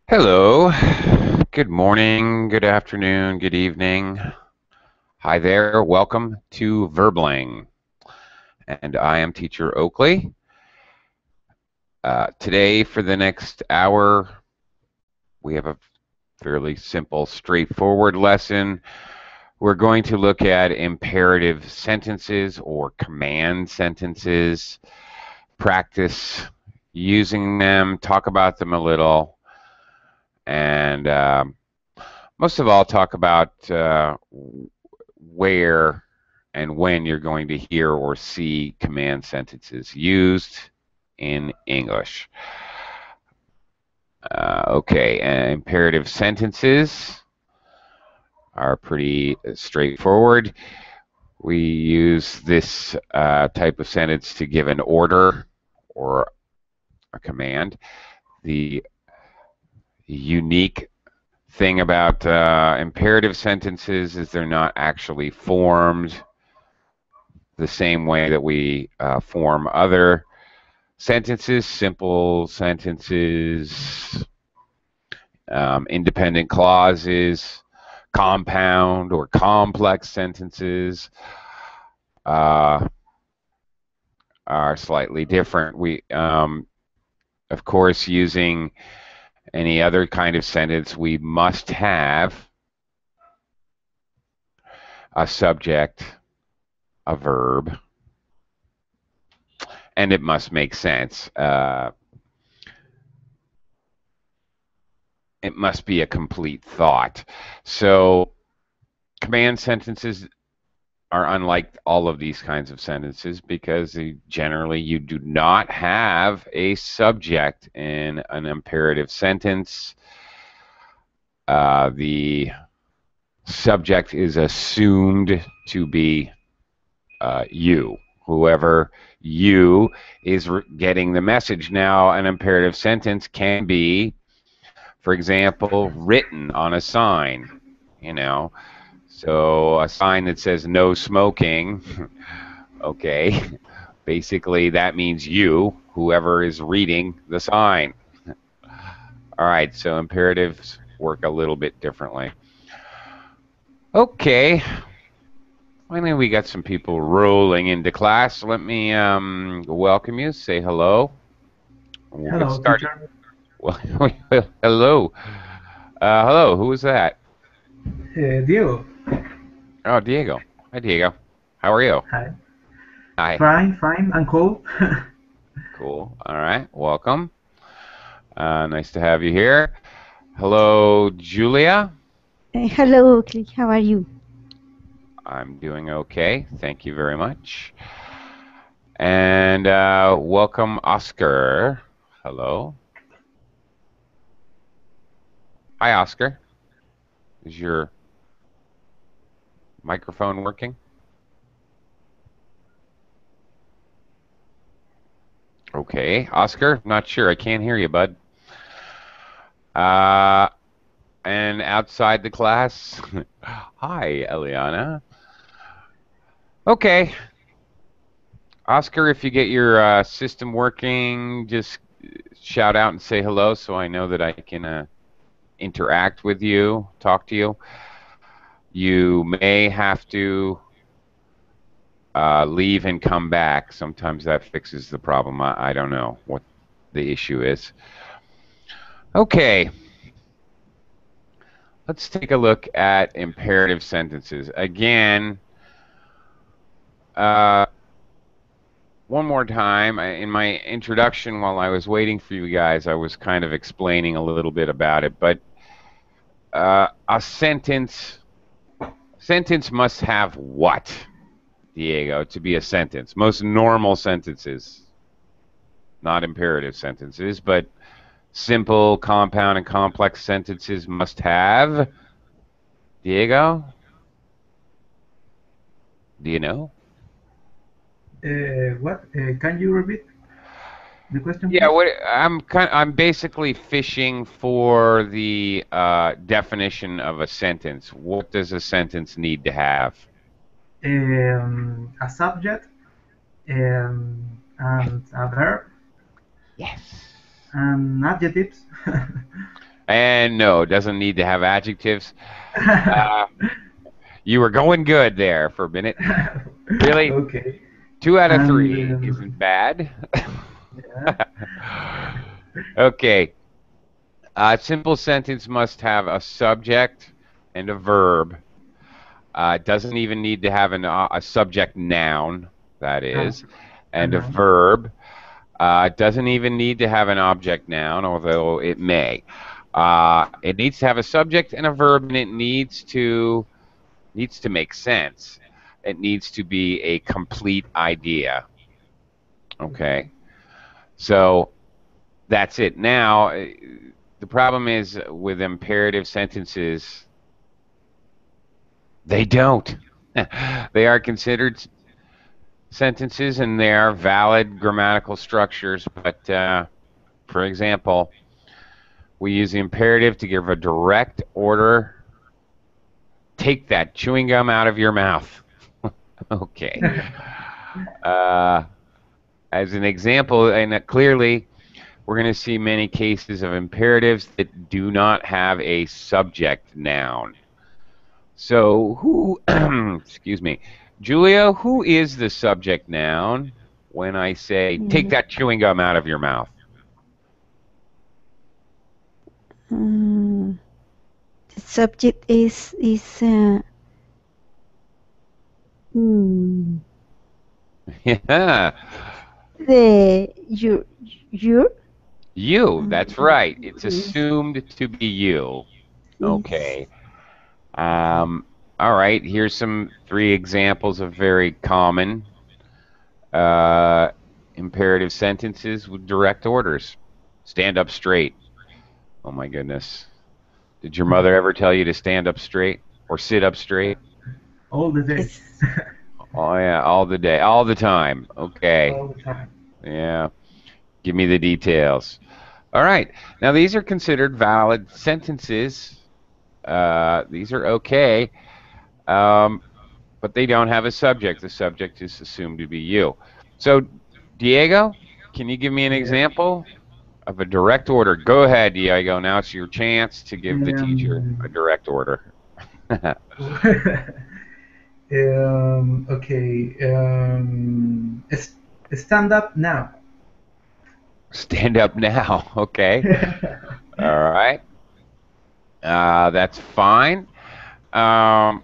Hello, good morning, good afternoon, good evening. Hi there, welcome to Verbling. And I am teacher Oakley. Today, for the next hour, we have a fairly simple, straightforward lesson. We're going to look at imperative sentences or command sentences, practice using them, talk about them a little, and most of all, talk about where and when you're going to hear or see command sentences used in English. Okay, imperative sentences are pretty straightforward. We use this type of sentence to give an order or a command. The unique thing about imperative sentences is they're not actually formed the same way that we form other sentences, simple sentences, independent clauses, compound or complex sentences uh, are slightly different. Of course, using any other kind of sentence, we must have a subject, a verb, and it must make sense. It must be a complete thought. So command sentences are unlike all of these kinds of sentences because generally you do not have a subject in an imperative sentence. The subject is assumed to be you, whoever you is getting the message. Now, an imperative sentence can be, for example, written on a sign, you know. So a sign that says no smoking, okay, basically that means you, whoever is reading the sign. All right, so imperatives work a little bit differently. Okay, finally we got some people rolling into class. Let me welcome you, say hello. We'll get Hello, started. teacher. Well, hello. Hello, who is that? Diego. Oh, Diego. Hi, Diego. How are you? Hi. Hi. Fine, fine, and cold. Cool. All right. Welcome. Nice to have you here. Hello, Julia. Hello, Oakley. How are you? I'm doing okay. Thank you very much. And welcome, Oscar. Hello. Hi, Oscar. Is your microphone working? Okay. Oscar, not sure. I can't hear you, bud. Uh, and outside the class, hi, Eliana. Okay. Oscar, if you get your system working, just shout out and say hello so I know that I can interact with you, talk to you. You may have to leave and come back. Sometimes that fixes the problem. I don't know what the issue is. Okay, let's take a look at imperative sentences. Again, uh, one more time. In my introduction, while I was waiting for you guys, I was kind of explaining a little bit about it. But a sentence must have what, Diego, to be a sentence? Most normal sentences, not imperative sentences, but simple, compound, and complex sentences must have. Diego, do you know? What? Can you repeat the question, Yeah, please? I'm basically fishing for the definition of a sentence. What does a sentence need to have? A subject, and a verb, Yes. and adjectives. And no, it doesn't need to have adjectives. Uh, you were going good there for a minute. Really, Okay. 2 out of 3 And isn't bad. yeah. Okay. A simple sentence must have a subject and a verb. It doesn't even need to have a subject noun, that is, And and a now. verb. It doesn't even need to have an object noun, although it may. It needs to have a subject and a verb, and it needs to make sense. It needs to be a complete idea. Okay. Okay, so that's it. Now, the problem is with imperative sentences, they don't. They are considered sentences and they are valid grammatical structures, but for example, we use the imperative to give a direct order. Take that chewing gum out of your mouth. Okay. Uh, as an example, and clearly, we're going to see many cases of imperatives that do not have a subject noun. So, who, excuse me, Julia, who is the subject noun when I say, take Mm, that chewing gum out of your mouth? mm, the subject is mm, Yeah, the your you, that's right. It's is assumed to be you. is Okay. Um, all right, here's some 3 examples of very common uh, imperative sentences with direct orders. Stand up straight. Oh my goodness. Did your mother ever tell you to stand up straight or sit up straight? All the day. yes. Oh yeah, all the day, all the time. Okay. All the time. Yeah. Give me the details. All right. Now these are considered valid sentences. These are okay, um, but they don't have a subject. The subject is assumed to be you. So, Diego, can you give me an Yes. example of a direct order? Go ahead, Diego. Now it's your chance to give the teacher a Um, direct order. okay. Stand up now. Stand up now. Okay. All right. That's fine. Um,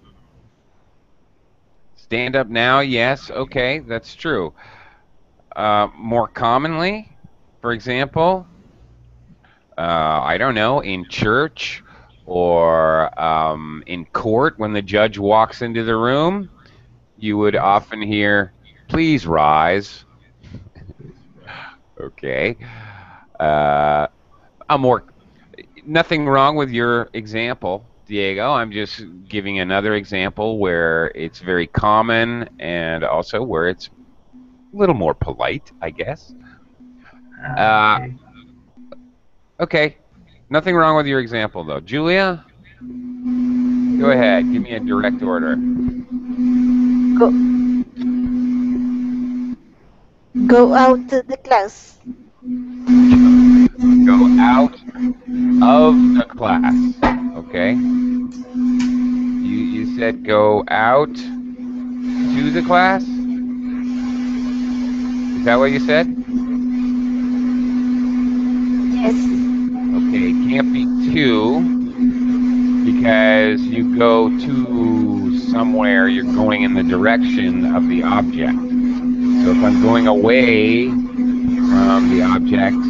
stand up now. Yes. Okay. That's true. More commonly, for example, I don't know, in church or in court when the judge walks into the room, you would Yes. often hear, please rise. Please, Okay. Uh, a more Nothing wrong with your example, Diego. I'm just giving another example where it's very common and also where it's a little more polite, I guess. Uh, okay. okay. Nothing wrong with your example, though. Julia, go ahead. Give me a direct order. Go go out to the class. Go out of the class. Okay. You said go out to the class? Is that what you said? Yes. Okay, it can't be to because you go to somewhere, you're going in the direction of the object. So if I'm going away from the object,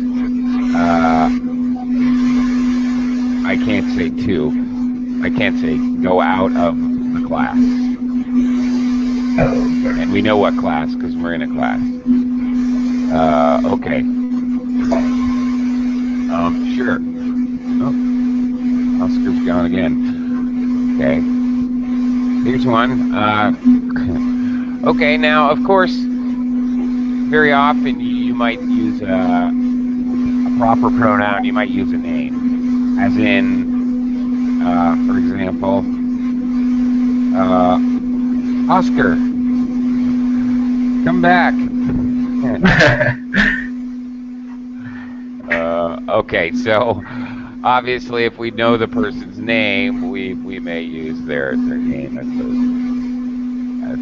I can't say to. I can't say go out of the class. Oh, And we know what class because we're in a class. Okay. Sure. Oh, Oscar's gone again. Okay. Here's one. Okay, now, of course, very often you might use a proper pronoun. You might use a name. As in, for example, Oscar, come back. Okay, so Obviously, if we know the person's name, we may use their name as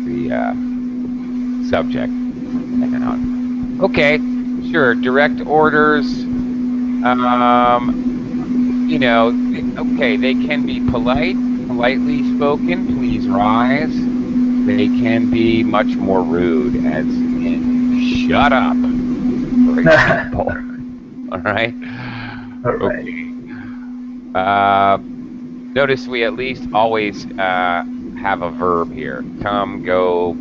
the subject noun. Okay, sure. Direct orders. Um, okay, they can be politely spoken. Please rise. They can be much more rude, as in "shut up," for example. All right. All right. Okay. Notice we at least always have a verb here. Come, go,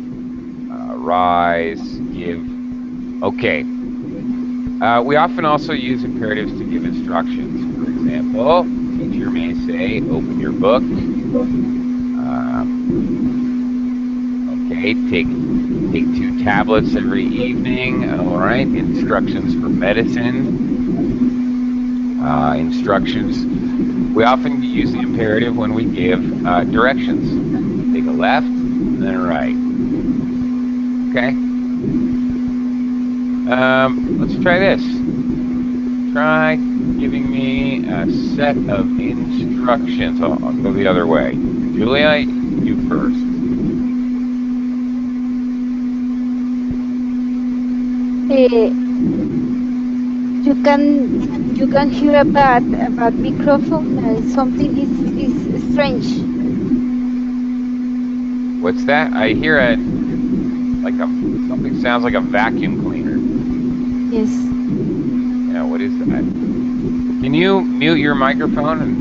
rise, give. Okay. We often also use imperatives to give instructions. For example, teacher may say, open your book. Okay, take 2 tablets every evening. All right, instructions for medicine. Instructions. We often use the imperative when we give directions. Take a left and then a right. Okay. Let's try this. Try giving me a set of instructions. I'll go the other way. Julia, you first. You can hear about microphone. Something is strange. What's that? I hear something sounds like a vacuum cleaner. Yes. Yeah, what is that? Can you mute your microphone and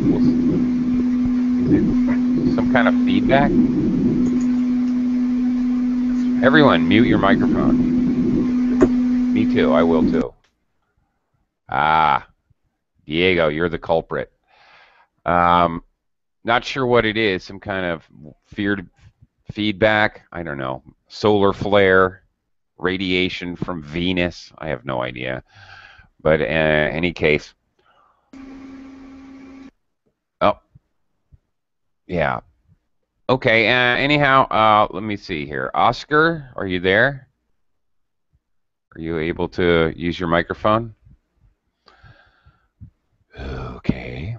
is it some kind of feedback? Everyone, mute your microphone. Me too. I will too. Diego, you're the culprit. Not sure what it is. Some kind of feared feedback. I don't know. Solar flare, radiation from Venus. I have no idea. But in any case. Oh, yeah. Okay. Anyhow, let me see here. Oscar, are you there? Are you able to use your microphone? Okay.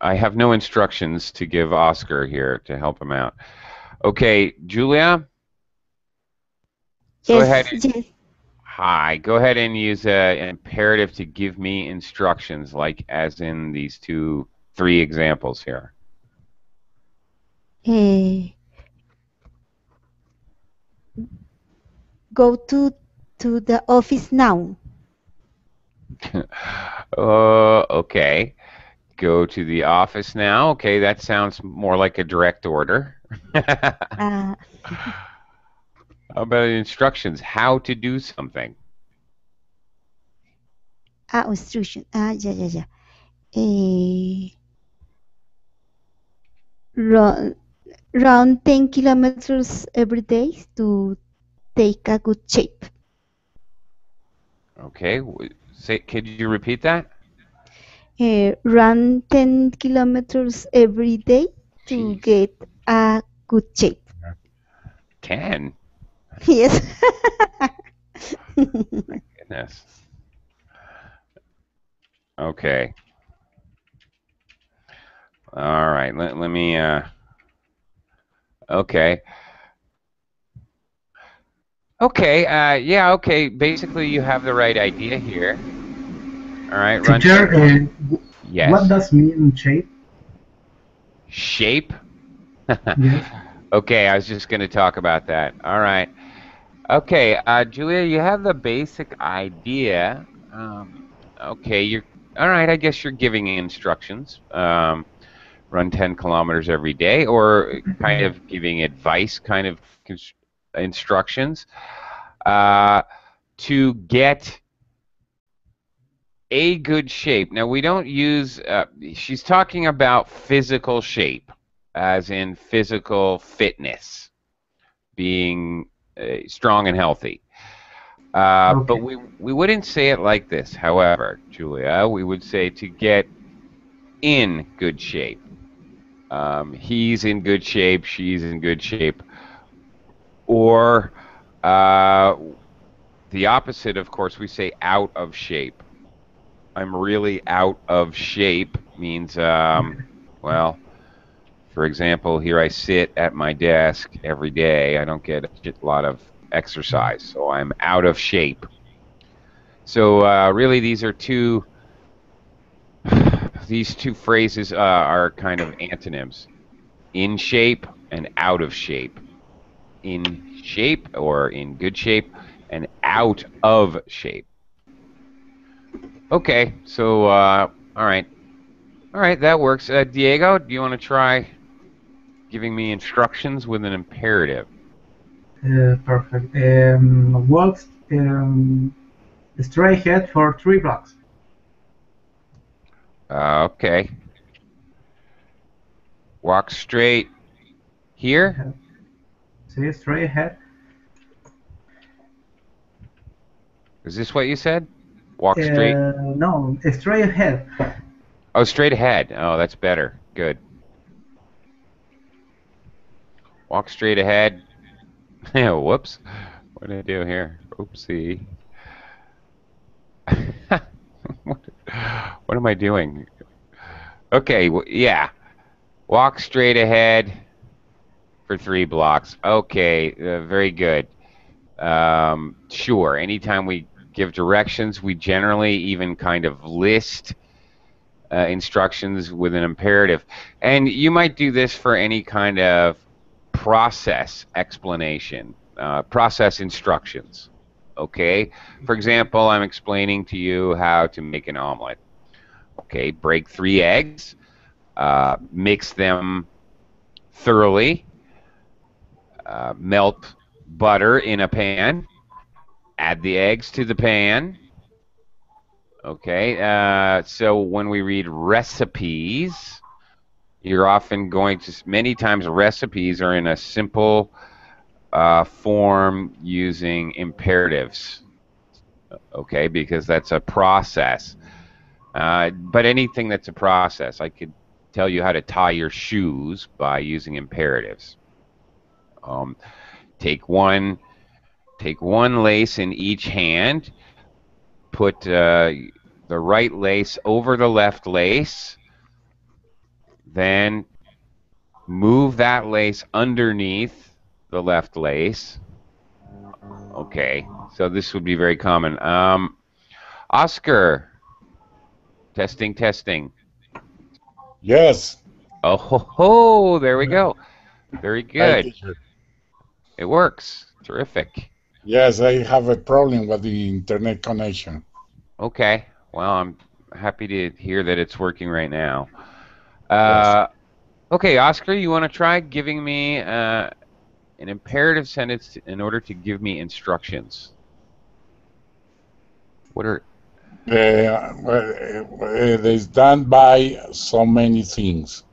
I have no instructions to give Oscar here to help him out. Okay, Julia? Go ahead. Yes. Hi. Go ahead and use an imperative to give me instructions, like as in these 3 examples here. Go to the office now. Okay. Go to the office now. Okay, that sounds more like a direct order. How about instructions? How to do something? Instruction. Yeah. Run 10 kilometers every day to take a good shape. Okay. Could you repeat that? Run 10 kilometers every day to Jeez. get a good shape. 10? Yes. Goodness. Okay. All right. Let me. Okay. Okay. Yeah. Okay. Basically, you have the right idea here. All right. Run. Teacher, Yes. what does mean shape? Shape. Yes. Okay. I was just going to talk about that. All right. Okay. Julia, you have the basic idea. Okay. You're all right. I guess you're giving instructions. Run 10 kilometers every day, or kind of giving advice, kind of instructions to get a good shape. Now, we don't use, she's talking about physical shape, as in physical fitness, being strong and healthy. Okay. But we wouldn't say it like this, however, Julia. We would say to get in good shape. He's in good shape, she's in good shape. Or the opposite, of course, we say out of shape. I'm really out of shape means, well, for example, here I sit at my desk every day. I don't get a lot of exercise, so I'm out of shape. So really, these two phrases are kind of antonyms: in shape and out of shape. In shape or in good shape, and out of shape. Okay, so all right, that works. Diego, do you want to try giving me instructions with an imperative? Perfect. Walk straight ahead for 3 blocks. Okay. Walk straight here. See, straight ahead. Is this what you said? Walk straight. No, straight ahead. Oh, straight ahead. Oh, that's better. Good. Walk straight ahead. Whoops. What did I do here? Oopsie. What am I doing? Okay, yeah. Walk straight ahead for 3 blocks. Okay, very good. Sure. Anytime we give directions, we generally even kind of list instructions with an imperative. And you might do this for any kind of process explanation, process instructions. Okay. For example, I'm explaining to you how to make an omelet. Okay. Break 3 eggs, mix them thoroughly, melt butter in a pan, add the eggs to the pan. Okay. So when we read recipes, you're often going to, many times recipes are in a simple form using imperatives, okay, because that's a process. But anything that's a process, I could tell you how to tie your shoes by using imperatives. Um, take one lace in each hand, put the right lace over the left lace, then move that lace underneath the left lace. Okay, so this would be very common. Oscar, testing, testing. Yes. Oh, ho, ho, there we go. Very Hi, good. teacher. It works. Terrific. Yes, I have a problem with the internet connection. Okay, well, I'm happy to hear that it's working right now. Yes. Okay, Oscar, you want to try giving me an imperative sentence in order to give me instructions? What are They stand by so many things.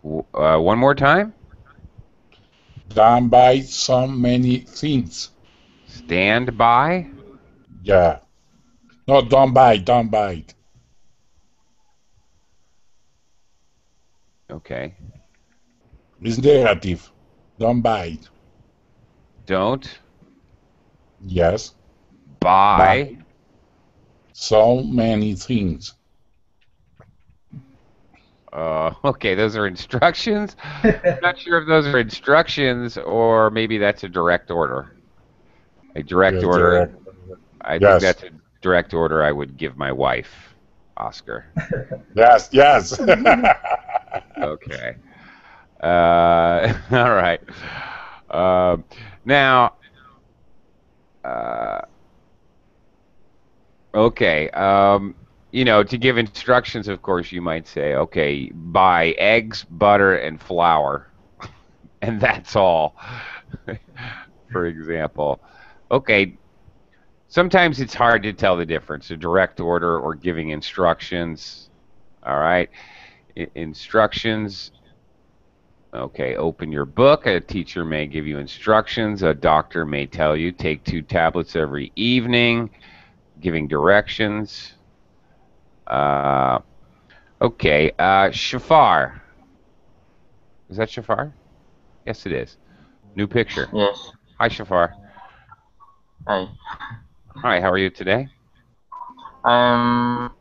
one more time? Done by so many things. Stand by. Yeah. No, don't bite. Okay. It's negative. Don't bite. Don't Yes. buy. Buy so many things. Okay, those are instructions. I'm not sure if those are instructions or maybe that's a direct order. A direct Yes, order. direct. I think Yes. that's a direct order I would give my wife, Oscar. Yes, yes. Okay. All right. Now, uh, okay. To give instructions, of course, you might say, okay, buy eggs, butter, and flour, and that's all, for example. Okay, sometimes it's hard to tell the difference, a direct order or giving instructions. All right. Instructions. Okay, open your book. A teacher may give you instructions. A doctor may tell you take 2 tablets every evening, giving directions. Uh, okay, Shafar. Is that Shafar? Yes, it is. New picture. Yes. Hi, Shafar. Hi. Hi, how are you today? I'm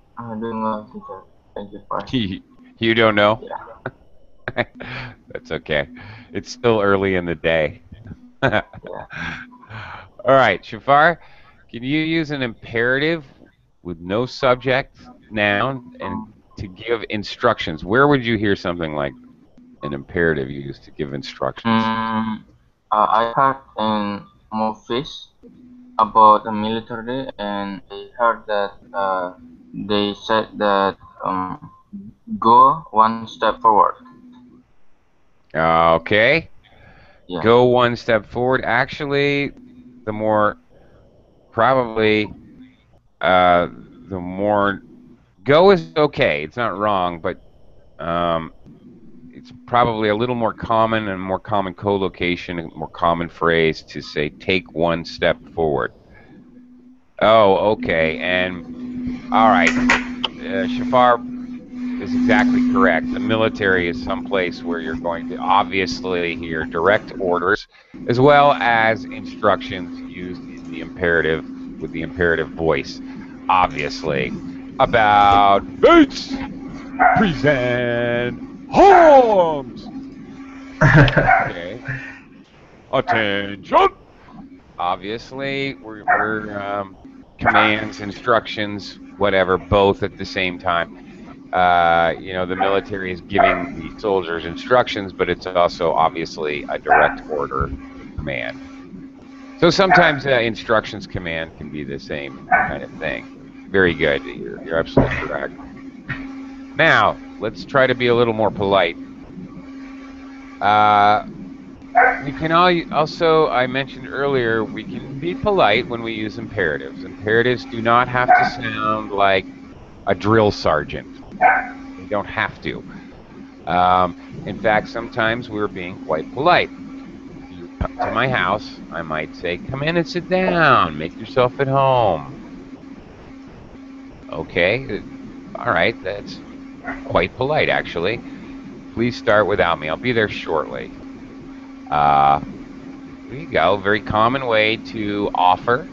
doing well, teacher. Thank you for asking. You don't know? Yeah, That's okay. It's still early in the day. All yeah. right, Shafar, can you use an imperative with no subject, noun, and Um, to give instructions? Where would you hear something like an imperative used to give instructions? mm, I heard in movies about the military, and I heard that they said that go one step forward. Okay, Yeah. go one step forward. Actually, the more probably uh, the more go is okay. It's not wrong, but um, it's probably a little more common and more common co-location and more common phrase to say take one step forward. Oh, okay. And all right, Shafar is exactly correct. The military is someplace where you're going to obviously hear direct orders as well as instructions used in the imperative with the imperative voice. Obviously, about face, present, arms. Okay, attention. Obviously, we're commands, instructions, whatever, both at the same time. The military is giving the soldiers instructions, but it's also obviously a direct order command. So sometimes instructions command can be the same kind of thing. Very good. You're absolutely correct. Now, let's try to be a little more polite. Uh, we can also, I mentioned earlier, we can be polite when we use imperatives. Imperatives do not have to sound like a drill sergeant. They don't have to. Um, in fact, sometimes we're being quite polite. If you come to my house, I might say, come in and sit down, make yourself at home. Okay, all right, that's quite polite, actually. Please start without me. I'll be there shortly. Uh, there you go. Very common way to offer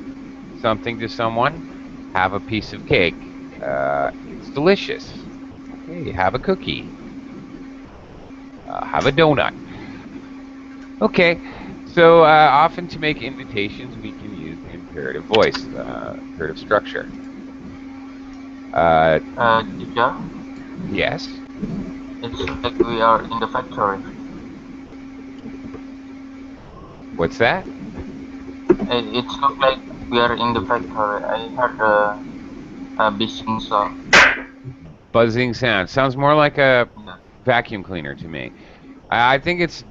something to someone. Have a piece of cake. It's delicious. Okay, have a cookie. Have a donut. Okay, so often to make invitations, we can use the imperative voice, imperative structure. Uh, Teacher, yes. it's like we are in the factory. What's that? It looks like we are in the factory. I heard a buzzing sound. Buzzing sound. Sounds more like a Yeah. vacuum cleaner to me. I think it's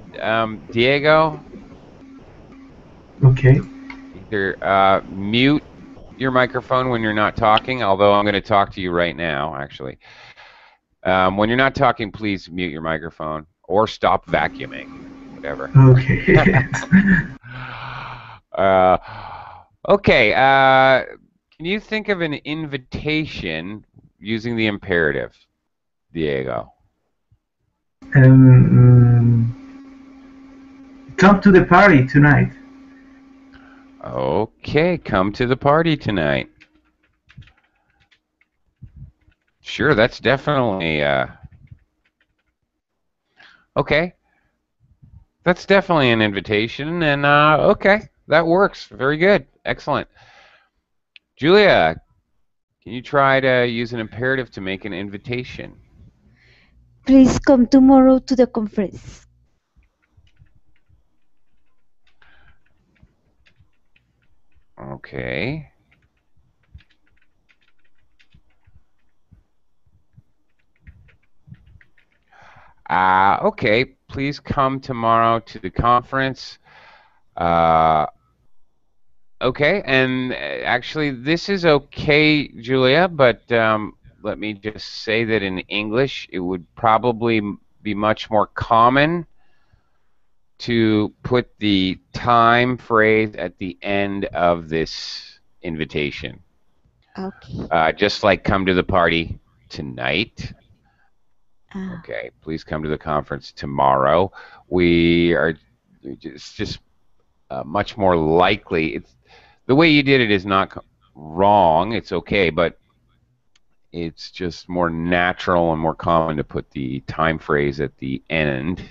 Diego. Okay. Either mute your microphone when you're not talking, although I'm going to talk to you right now, actually. When you're not talking, please mute your microphone or stop vacuuming, whatever. Okay. uh, okay. Can you think of an invitation using the imperative, Diego? um, Come to the party tonight. Okay, come to the party tonight. Sure, that's definitely okay. That's definitely an invitation, and okay, that works. Very good, excellent. Julia, can you try to use an imperative to make an invitation? Please come tomorrow to the conference. Okay. Okay, please come tomorrow to the conference. Okay, and actually, this is okay, Julia, but let me just say that in English, it would probably be much more common to put the time phrase at the end of this invitation. Okay. Just like come to the party tonight. Ah, Okay, please come to the conference tomorrow. We are just much more likely. It's the way you did it is not wrong. It's okay, but it's just more natural and more common to put the time phrase at the end,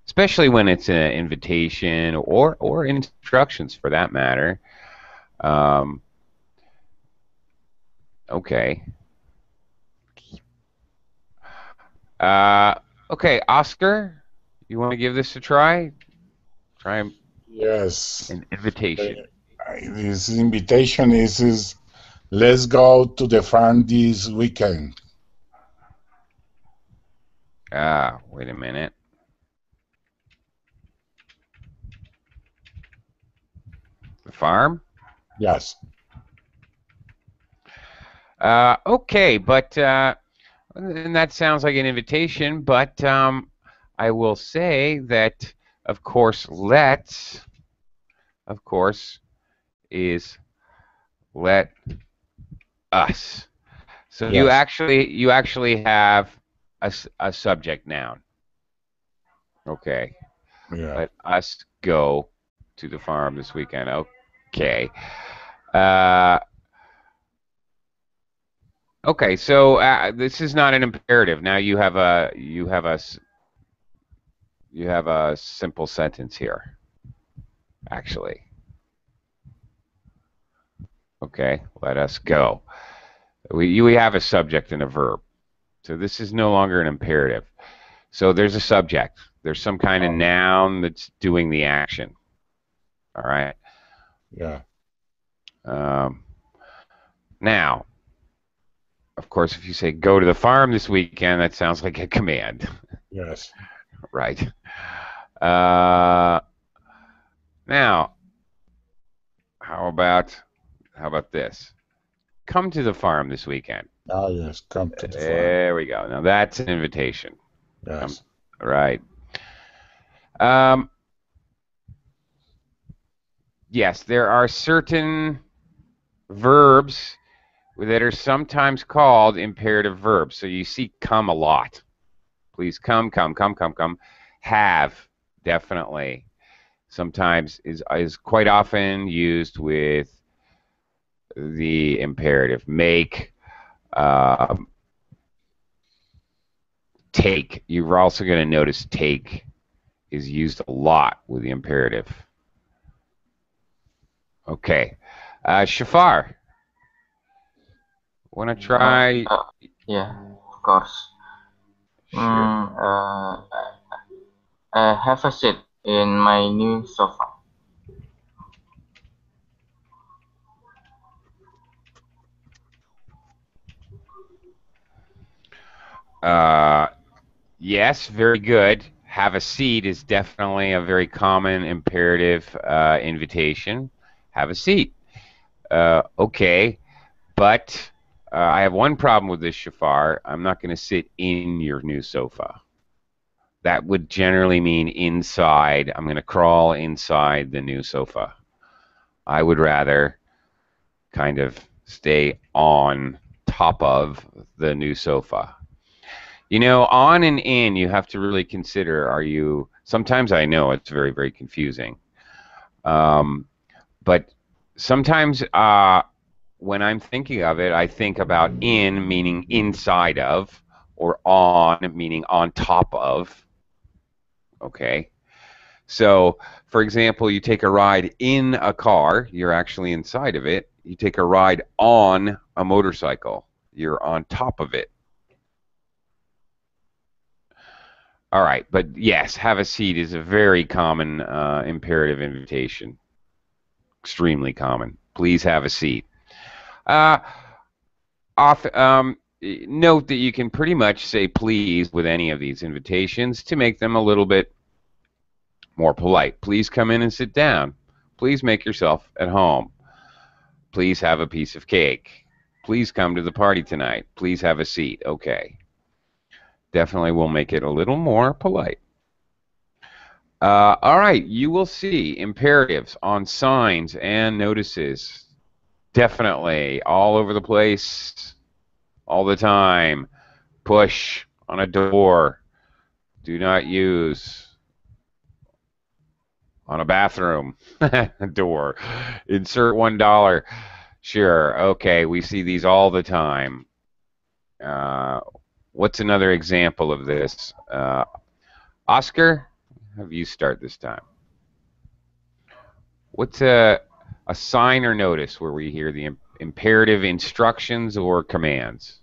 especially when it's an invitation or instructions for that matter. Okay. Okay, Oscar, you want to give this a try? Try Yes. an invitation. This invitation is let's go to the farm this weekend. Wait a minute. The farm? Yes. Okay, but and that sounds like an invitation, but I will say that, of course, is let us. So you Yes. actually have a subject noun. Okay. Yeah. Let us go to the farm this weekend. Okay. Uh, okay. So this is not an imperative. Now you have a simple sentence here. Actually. Okay. Let us go. We have a subject and a verb. So this is no longer an imperative. So there's a subject. There's some kind of noun that's doing the action. All right. Yeah. Now, of course, if you say go to the farm this weekend, that sounds like a command. Yes. Right. Now, how about this? Come to the farm this weekend. Oh, yes. Come to the farm. There we go. Now that's an invitation. Yes. Right. Yes, there are certain verbs that are sometimes called imperative verbs. So you see come a lot. Please come. Have, definitely. Sometimes is quite often used with the imperative. Make, take. You're also going to notice take is used a lot with the imperative. Okay. Shafar, want to try? Yeah, of course. Sure. Have a seat in my new sofa. Yes, very good. Have a seat is definitely a very common imperative invitation. Have a seat. Okay, but I have one problem with this, Shafar. I'm not going to sit in your new sofa. That would generally mean inside. I'm going to crawl inside the new sofa. I would rather kind of stay on top of the new sofa. You know, on and in, you have to really consider, are you, sometimes I know it's very, very confusing. But sometimes when I'm thinking of it, I think about in meaning inside of, or on meaning on top of. Okay. So, for example, you take a ride in a car, you're actually inside of it. You take a ride on a motorcycle, you're on top of it. All right, but yes, have a seat is a very common imperative invitation. Extremely common. Please have a seat. Uh, Note that you can pretty much say please with any of these invitations to make them a little bit more polite. Please come in and sit down. Please make yourself at home. Please have a piece of cake. Please come to the party tonight. Please have a seat. Okay. Definitely will make it a little more polite. All right, you will see imperatives on signs and notices. Definitely all over the place, all the time. Push on a door. Do not use on a bathroom door. Insert $1. Sure. Okay, we see these all the time. What's another example of this? Oscar, have you start this time. What's a sign or notice where we hear the imperative instructions or commands?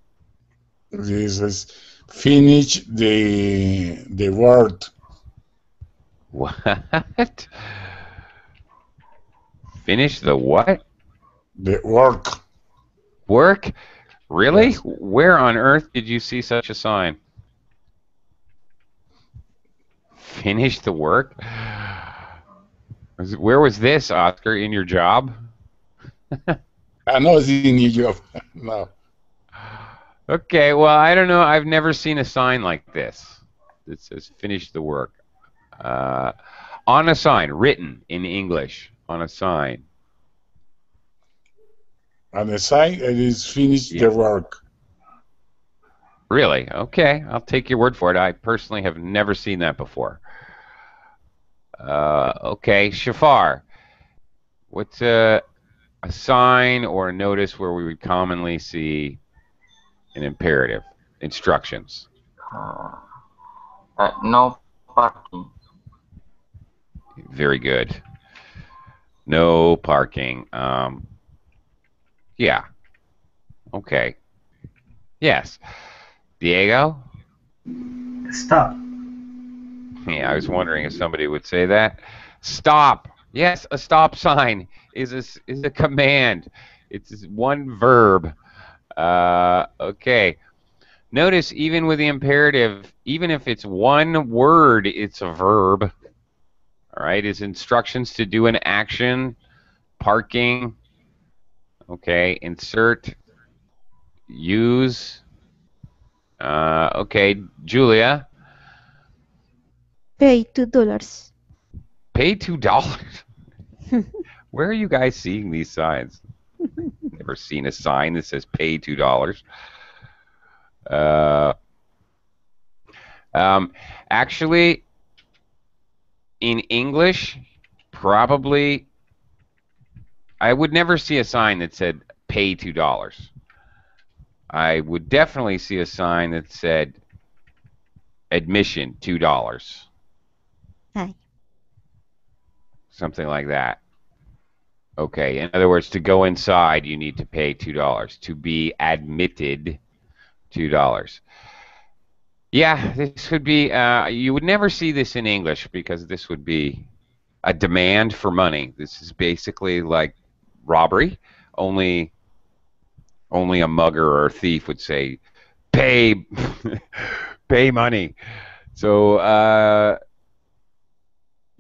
This is finish the word. What? Finish the what? The work. Work? Really? Yes. Where on earth did you see such a sign? Finish the work? Where was this, Oscar? In your job? I know it's in your job. No. Okay, well, I don't know. I've never seen a sign like this that says finish the work. On a sign, written in English, on a sign. On the side, it is finish Yeah. the work. Really? Okay, I'll take your word for it. I personally have never seen that before. Okay, Shafar, what's a sign or a notice where we would commonly see an imperative, instructions? No parking. Very good. No parking. Yeah. Okay. Yes. Diego? Stop. Yeah, I was wondering if somebody would say that. Stop. Yes, a stop sign is a command. It's one verb. Okay. Notice even with the imperative, even if it's one word, it's a verb. All right, it's instructions to do an action, parking. Okay, insert, use. Okay, Julia, Pay $2. pay $2. Where are you guys seeing these signs? Never seen a sign that says pay $2. Actually, in English, probably I would never see a sign that said pay $2. I would definitely see a sign that said admission $2. Hi. Something like that. Okay, in other words, to go inside, you need to pay $2. To be admitted, $2. Yeah, this would be, you would never see this in English because this would be a demand for money. This is basically like robbery, only a mugger or a thief would say, pay, pay money. So,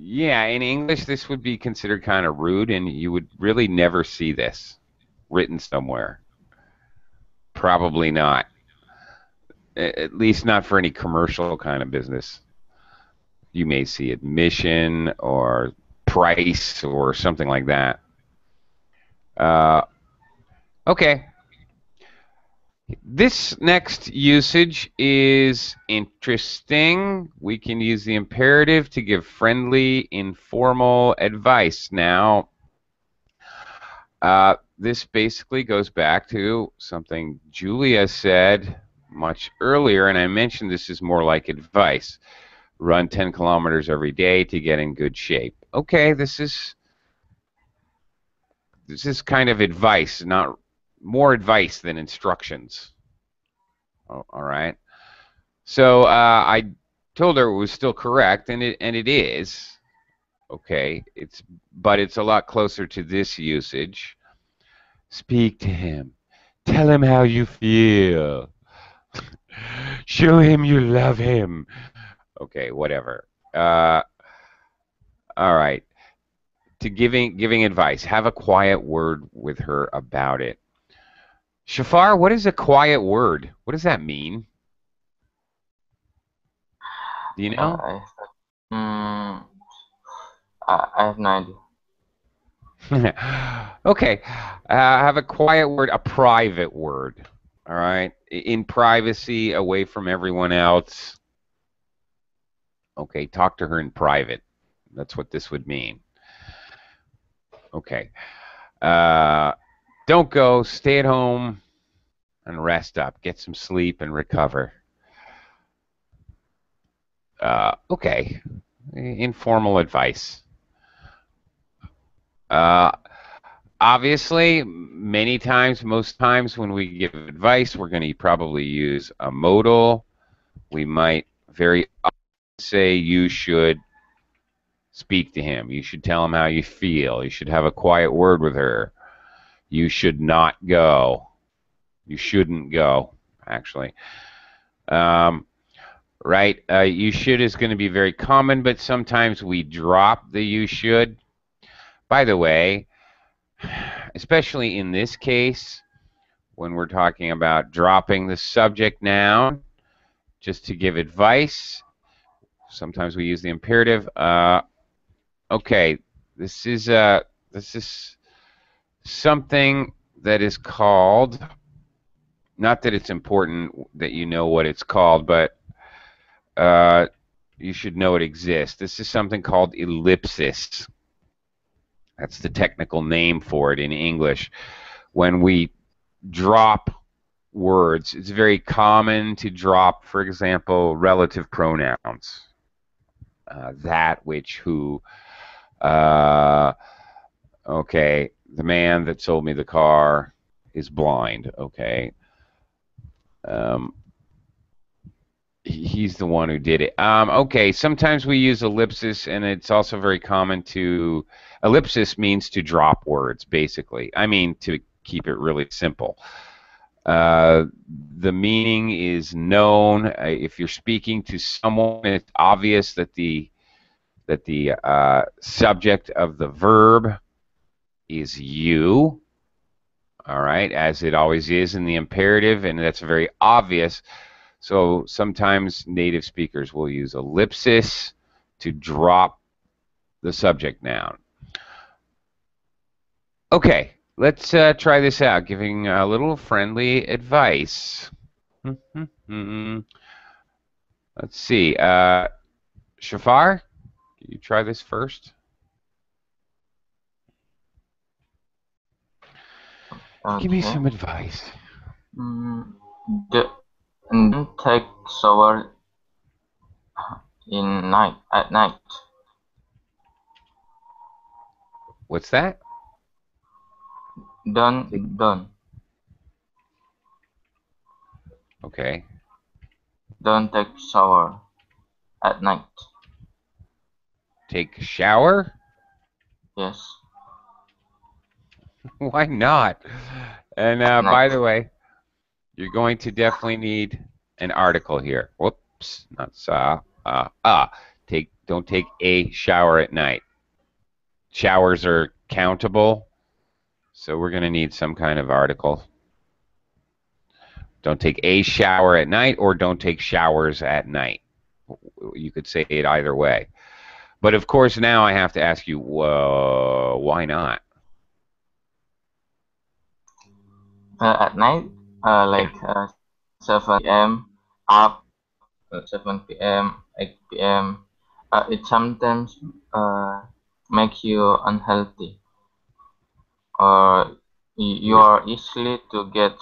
yeah, in English, this would be considered kind of rude, and you would really never see this written somewhere. Probably not. At least not for any commercial kind of business. You may see admission or price or something like that. Okay. This next usage is interesting. We can use the imperative to give friendly, informal advice. Now, this basically goes back to something Julia said much earlier, and I mentioned this is more like advice. Run 10 kilometers every day to get in good shape. Okay, this is kind of advice, not more advice than instructions. All right. So I told her it was still correct, and it is. Okay, but it's a lot closer to this usage. Speak to him. Tell him how you feel. Show him you love him. Okay, whatever. All right. To giving advice. Have a quiet word with her about it. Shafar, what is a quiet word? What does that mean? Do you know? I have no idea. Okay. Have a quiet word, a private word. All right. In privacy, away from everyone else. Okay. Talk to her in private. That's what this would mean. Okay. Don't go. Stay at home. and rest up. Get some sleep and recover. Okay. Informal advice. Obviously, many times, most times when we give advice, we're going to probably use a modal. We might very often say you should speak to him. You should tell him how you feel. You should have a quiet word with her. You should not go. You shouldn't go, actually. Right? You should is going to be very common, but sometimes we drop the you should. By the way, especially in this case, when we're talking about dropping the subject noun, just to give advice, sometimes we use the imperative. Okay, this is something that is called, not that it's important that you know what it's called, but you should know it exists. This is something called ellipsis. That's the technical name for it in English. When we drop words, it's very common to drop, for example, relative pronouns. That, which, who. Okay, the man that sold me the car is blind. Okay. He's the one who did it. Okay, sometimes we use ellipsis, and it's also very common to... Ellipsis means to drop words, basically. I mean, to keep it really simple. The meaning is known. If you're speaking to someone, it's obvious that the subject of the verb is you. All right, as it always is in the imperative, and that's very obvious. So sometimes native speakers will use ellipsis to drop the subject noun. Okay, let's try this out, giving a little friendly advice. Let's see. Shafar, can you try this first? Okay. Give me some advice. Don't take shower at night. What's that? Don't. Okay. Don't take shower at night. Take a shower? Yes. Why not? And by the way, you're going to definitely need an article here. Whoops, not saw. Don't take a shower at night. Showers are countable, so we're going to need some kind of article. Don't take a shower at night, or don't take showers at night. You could say it either way. But of course, now I have to ask you, why not? At night, like 7 p.m. up, 7 p.m., 8 p.m. It sometimes make you unhealthy, or you are easily to get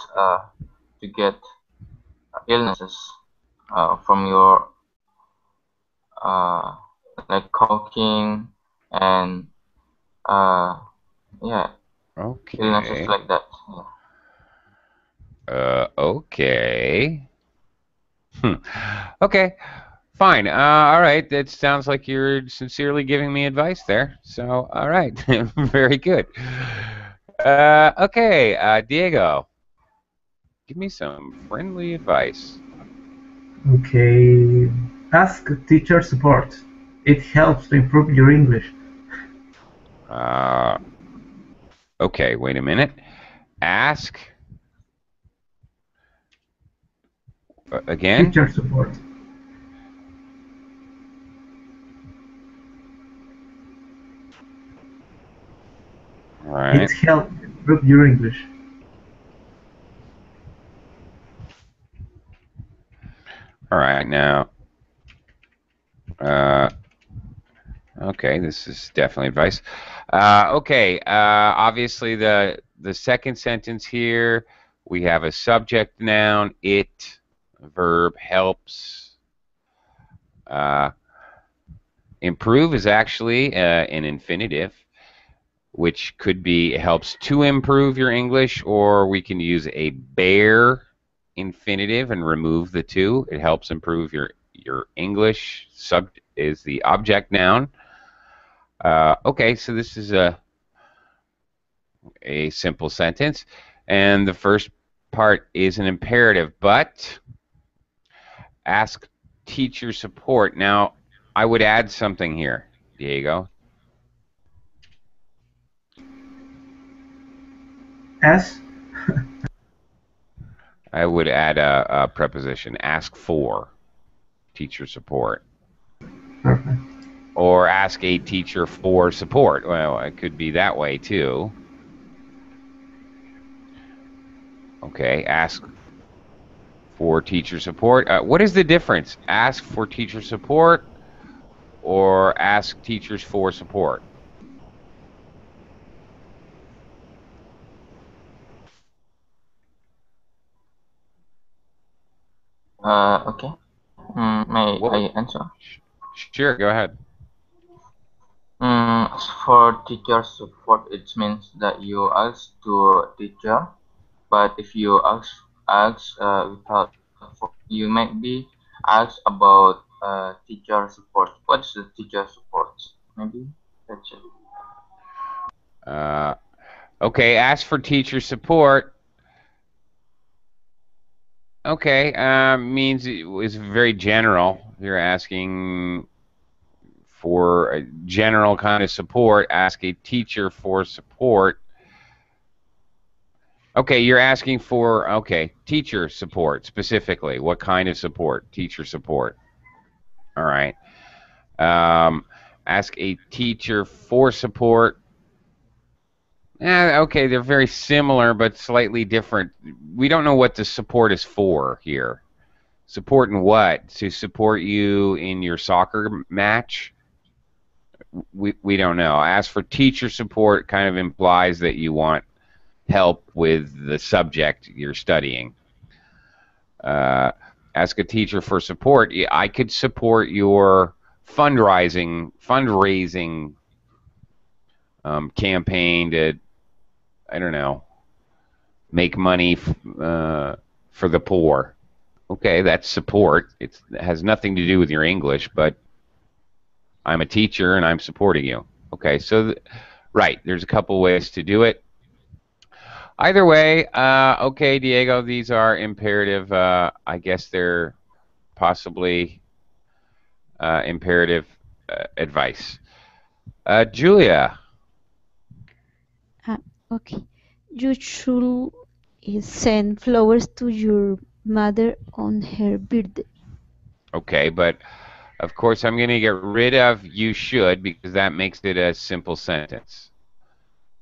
illnesses from your like cooking and yeah, illnesses Okay. like that. Okay. Okay. Fine. All right. That sounds like you're sincerely giving me advice there. So, all right. Very good. Okay. Diego, give me some friendly advice. Okay. Ask teacher support. It helps to improve your English. Okay. Wait a minute. Ask again. Teacher support. All right. It helps improve your English. All right. Now. Okay, this is definitely advice. Okay, obviously the second sentence here We have a subject noun, it, a verb, helps. Improve is actually an infinitive, which could be helps to improve your English, or we can use a bare infinitive and remove the to. It helps improve your English. Sub is the object noun. Okay, so this is a simple sentence, and the first part is an imperative, but ask teacher support. Now, I would add something here, Diego. As? I would add a preposition, ask for teacher support. Perfect. Or ask a teacher for support. Well, it could be that way too. Okay, ask for teacher support. What is the difference? Ask for teacher support or ask teachers for support? Okay. May I answer? Sure, go ahead. As for teacher support, it means that you ask to teacher, but if you ask without, you might be asked about teacher support. What's the teacher support? Maybe that's it. Okay, ask for teacher support. Okay, means it's very general. You're asking for a general kind of support. Ask a teacher for support. Okay, you're asking for, okay, teacher support specifically. What kind of support? Teacher support. All right. Ask a teacher for support. Okay, they're very similar but slightly different. We don't know what the support is for here. Support in what? To support you in your soccer match? We don't know. Ask for teacher support kind of implies that you want help with the subject you're studying. Ask a teacher for support. I could support your fundraising campaign to, I don't know, make money for the poor. Okay, that's support. It has nothing to do with your English, but I'm a teacher and I'm supporting you. Okay, so right, there's a couple ways to do it. Either way, okay, Diego, these are imperative. I guess they're possibly imperative advice. Julia. Okay. You should send flowers to your mother on her birthday. Okay, but of course I'm going to get rid of you should because that makes it a simple sentence.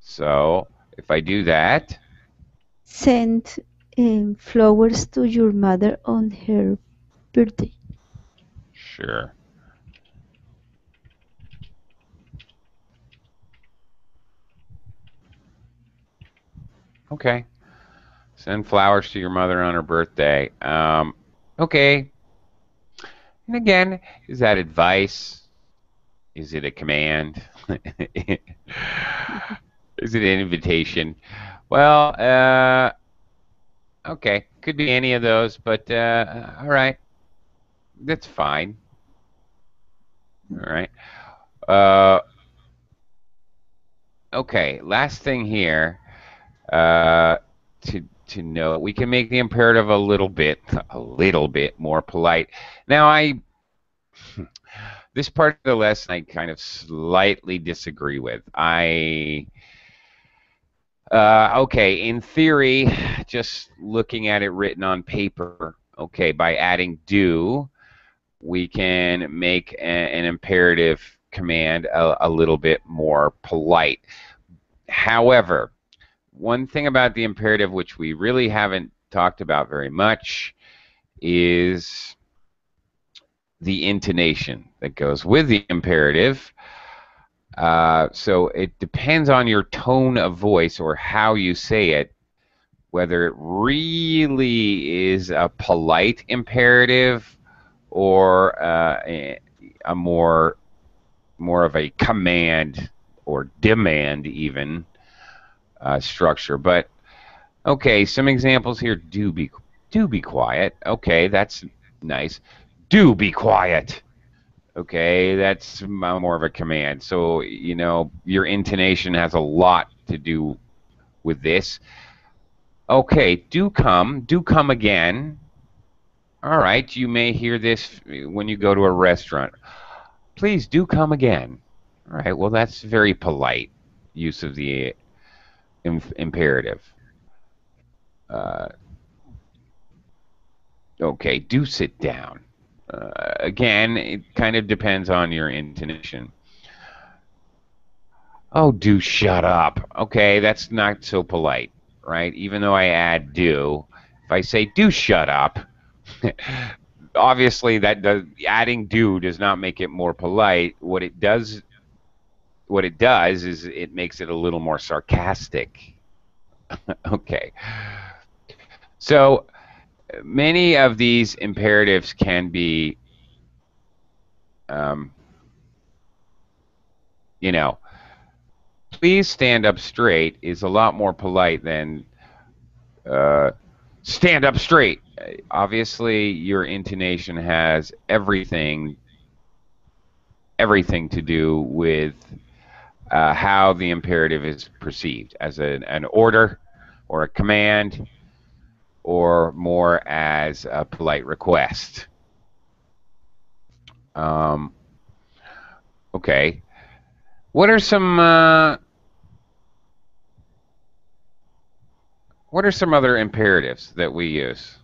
So if I do that. Send flowers to your mother on her birthday. Sure. Okay. Send flowers to your mother on her birthday. Okay. And again, is that advice? Is it a command? Is it an invitation? Well, okay. Could be any of those, but all right. That's fine. All right. Okay. Last thing here. To note, we can make the imperative a little bit more polite. Now, this part of the lesson I kind of slightly disagree with. Okay, in theory, just looking at it written on paper, okay, by adding do, we can make an imperative command a little bit more polite. However, one thing about the imperative which we really haven't talked about very much is the intonation that goes with the imperative. So it depends on your tone of voice or how you say it. whether it really is a polite imperative or a more of a command or demand even structure. But okay, some examples here. Do be quiet. Okay, that's nice. Do be quiet. Okay, that's more of a command. So, you know, your intonation has a lot to do with this. Okay, do come again. All right, you may hear this when you go to a restaurant. Please do come again. All right, well, that's very polite use of the imperative. Uh, okay, do sit down. Again, it kind of depends on your intonation. Oh, do shut up. Okay, that's not so polite, right? Even though I add do, if I say do shut up, obviously that does adding do does not make it more polite. What it does is it makes it a little more sarcastic. Okay. So many of these imperatives can be um, you know, please stand up straight is a lot more polite than stand up straight. Obviously, your intonation has everything to do with how the imperative is perceived as an order or a command or more as a polite request. Okay. What are some other imperatives that we use?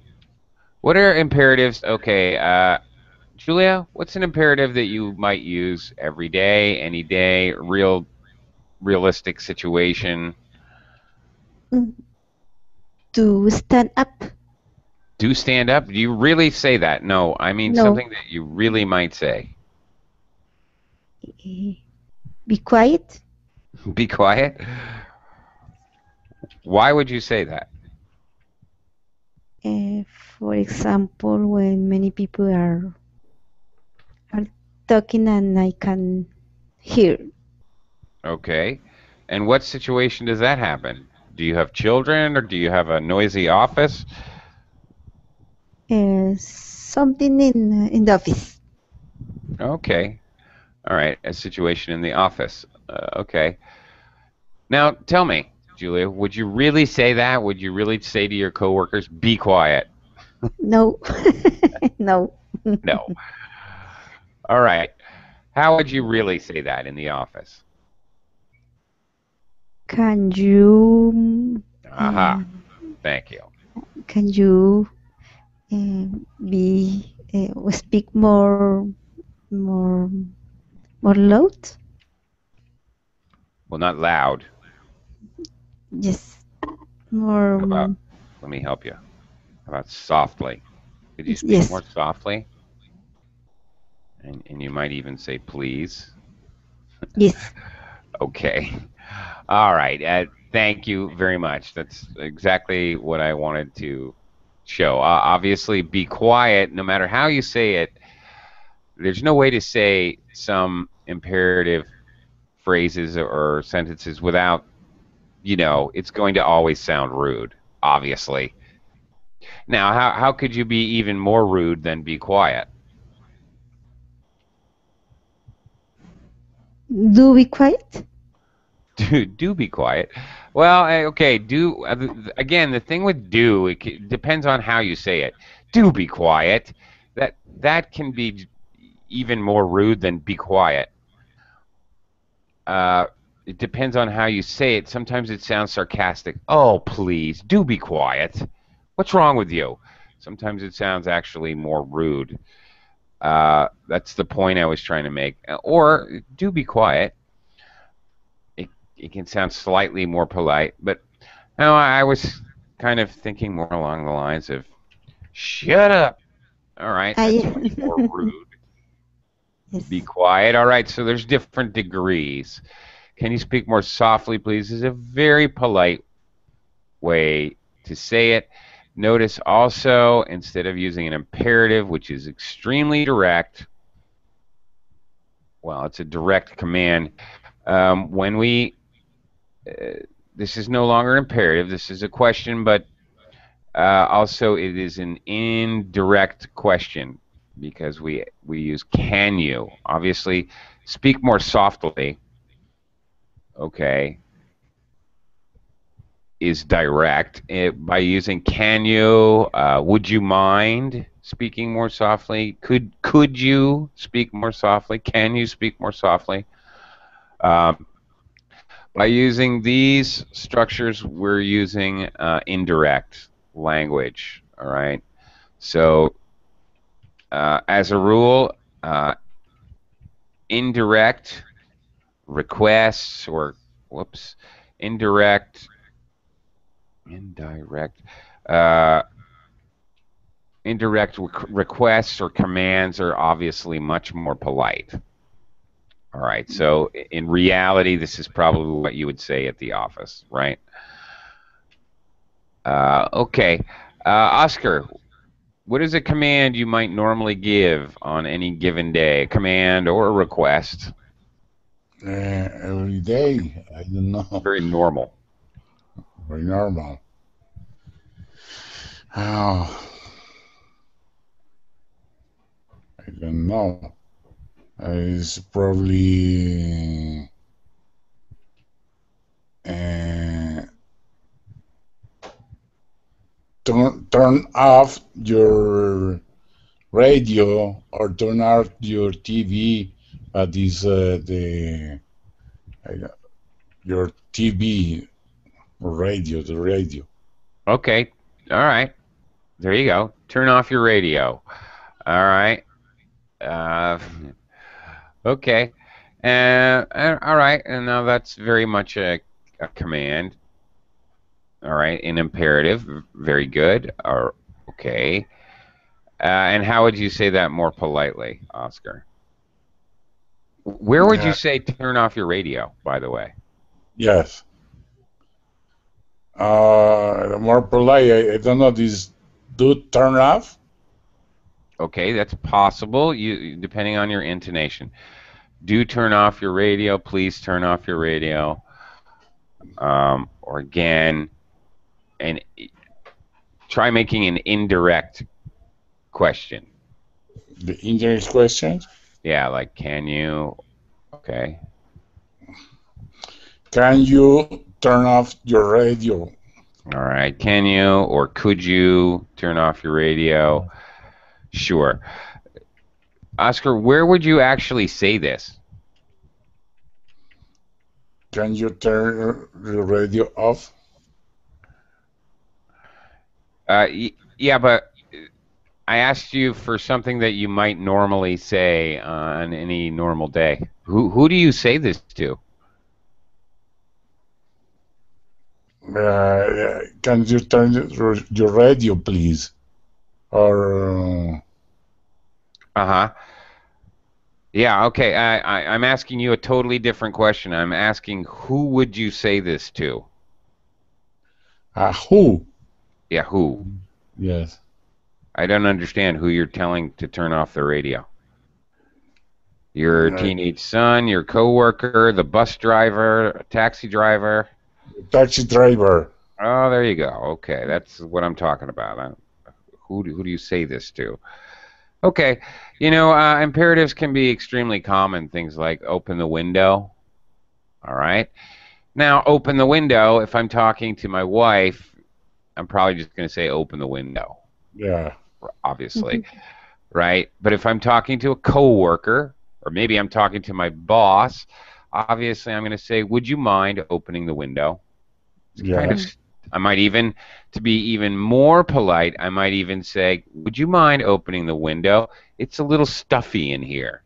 What are imperatives? Okay, Julia, what's an imperative that you might use every day, any day, realistic situation? To stand up. Do stand up? Do you really say that? No, I mean No. something that you really might say. Be quiet. Be quiet? Why would you say that? For example, when many people are talking and I can hear. Okay. And what situation does that happen? Do you have children or do you have a noisy office? Something in the office. Okay. All right. A situation in the office. Okay. Now, tell me, Julia, would you really say that? Would you really say to your coworkers, be quiet? No. No. No. All right. How would you really say that in the office? Can you Aha. Thank you. can you be speak more more loud? Well, not loud. Yes, more. How about, let me help you. How about softly? Could you speak Yes. more softly? And you might even say please. Yes. Okay. All right. Thank you very much. That's exactly what I wanted to show. Obviously, be quiet, no matter how you say it. There's no way to say some imperative phrases or sentences without, it's going to always sound rude, obviously. Now, how could you be even more rude than be quiet? Do be quiet. Do be quiet. Well, okay. Do again. The thing with do, it depends on how you say it. Do be quiet. That can be even more rude than be quiet. It depends on how you say it. Sometimes it sounds sarcastic. Oh, please, do be quiet. What's wrong with you? Sometimes it sounds actually more rude. That's the point I was trying to make. Or do be quiet. It can sound slightly more polite, but no, I was kind of thinking more along the lines of shut up. All right, that's much more rude. Yes. Be quiet. All right, so there's different degrees. Can you speak more softly, please? Is a very polite way to say it. Notice also, instead of using an imperative, which is extremely direct, well, it's a direct command. When we, this is no longer imperative, this is a question, but also it is an indirect question because we use can you. Obviously, speak more softly, okay, is direct. By using can you, would you mind speaking more softly? Could you speak more softly? Can you speak more softly? Um, by using these structures, we're using indirect language. All right. So as a rule, indirect requests or whoops, indirect, indirect. Uh, Indirect requests or commands are obviously much more polite. All right, so in reality, this is probably what you would say at the office, right? Okay, Oscar, what is a command you might normally give on any given day? A command or a request? Every day, I don't know. Very normal. Very normal. Oh, I don't know. It's probably turn off your radio or turn off your TV. That is uh, your TV or radio, the radio. Okay, all right. There you go. Turn off your radio. All right. Uh, okay. All right. And now that's very much a command. All right. An imperative. Very good. Okay. And how would you say that more politely, Oscar? Where would you say turn off your radio, by the way? Yes. More polite, I don't know, this do turn off? Okay, that's possible. You depending on your intonation. Do turn off your radio. Please turn off your radio. Or again, and try making an indirect question. The indirect questions? Yeah, like can you? Okay. Can you turn off your radio? All right. Can you or could you turn off your radio? Sure. Oscar, where would you actually say this? Can you turn the radio off? Yeah, but I asked you for something that you might normally say on any normal day. Who do you say this to? Can you turn your radio, please? Or Uh-huh. Yeah, okay. I'm asking you a totally different question. I'm asking who would you say this to? who? Yeah, who? Yes. I don't understand who you're telling to turn off the radio. Your teenage son, your coworker, the bus driver, a taxi driver. Taxi driver. Oh, there you go. Okay, that's what I'm talking about. Who do you say this to? Okay, you know, imperatives can be extremely common. Things like open the window. All right. Now, open the window. If I'm talking to my wife, I'm probably just going to say open the window. Yeah. Obviously, right? But if I'm talking to a coworker, or maybe I'm talking to my boss, obviously I'm going to say, would you mind opening the window? It's kind of, I might even, to be even more polite, I might even say, would you mind opening the window? It's a little stuffy in here.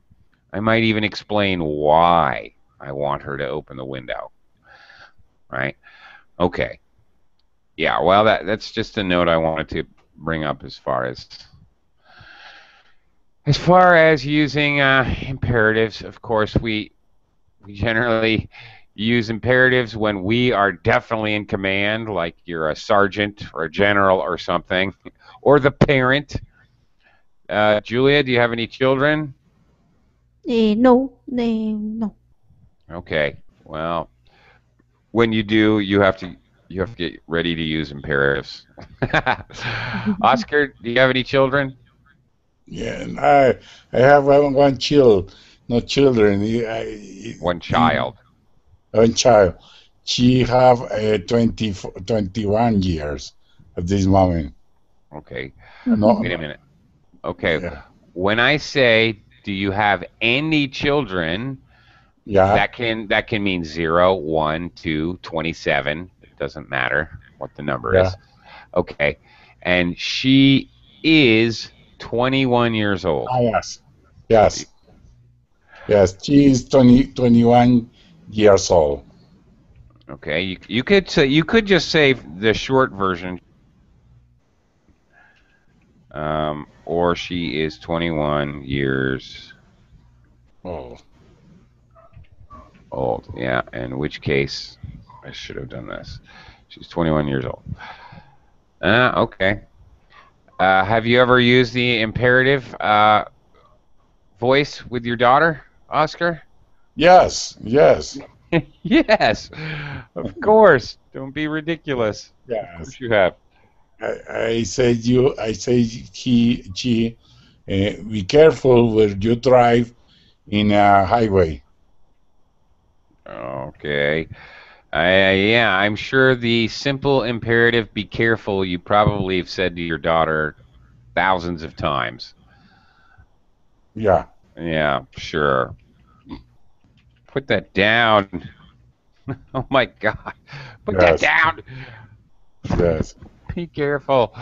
I might even explain why I want her to open the window. Right? Okay. Yeah, well, that's just a note I wanted to bring up as far as using imperatives. Of course, we generally use imperatives when we are definitely in command, like you're a sergeant or a general or something, or the parent. Julia, do you have any children? No, no. Okay. Well, when you do, you have to get ready to use imperatives. Oscar, do you have any children? Yeah, and I have one child, not children. One child. One child. She have 21 years at this moment. Okay. No, Wait a no, minute. Okay. yeah, When I say, do you have any children? yeah, That can mean 0, 1, 2, 27. It doesn't matter what the number yeah. is. Okay. And she is 21 years old. Yes, yes, yes. She is 21 years old. Okay. You could just say the short version, or she is 21 years Oh, old. Yeah. In which case, I should have done this. She's 21 years old. Okay. Have you ever used the imperative voice with your daughter, Oscar? yes, yes, Yes, of course. Don't be ridiculous. Of yes. course you have. I said you. I say she. Be careful when you drive in a highway. Okay. Yeah, I'm sure the simple imperative, be careful, you probably have said to your daughter thousands of times. Yeah, Yeah, sure. Put that down. Oh my God. Put that yes, down. yes, Be careful.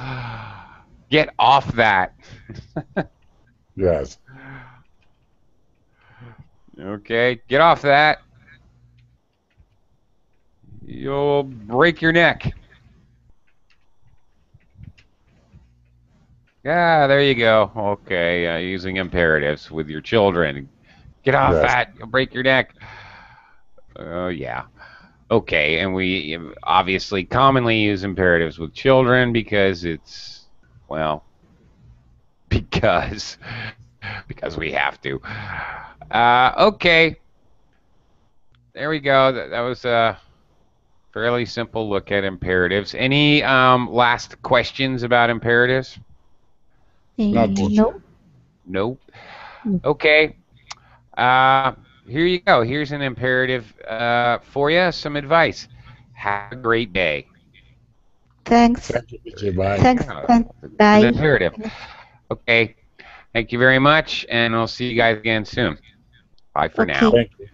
Get off that. yes, Okay, get off that. You'll break your neck. Yeah, there you go. Okay, using imperatives with your children. Get off yes, that. You'll break your neck. Oh, yeah. Okay, and we obviously commonly use imperatives with children because it's, well, because because we have to. Okay, there we go. That was a fairly simple look at imperatives. Any last questions about imperatives? not No, teacher. Nope. no. Okay. Uh, Here you go. Here's an imperative for you. Some advice. Have a great day. Thanks. Thank you, teacher. Bye. Thanks. Yeah, Thanks. it's an Bye. imperative. Okay. Thank you very much, and I'll see you guys again soon. Bye for now. Okay. Thank you.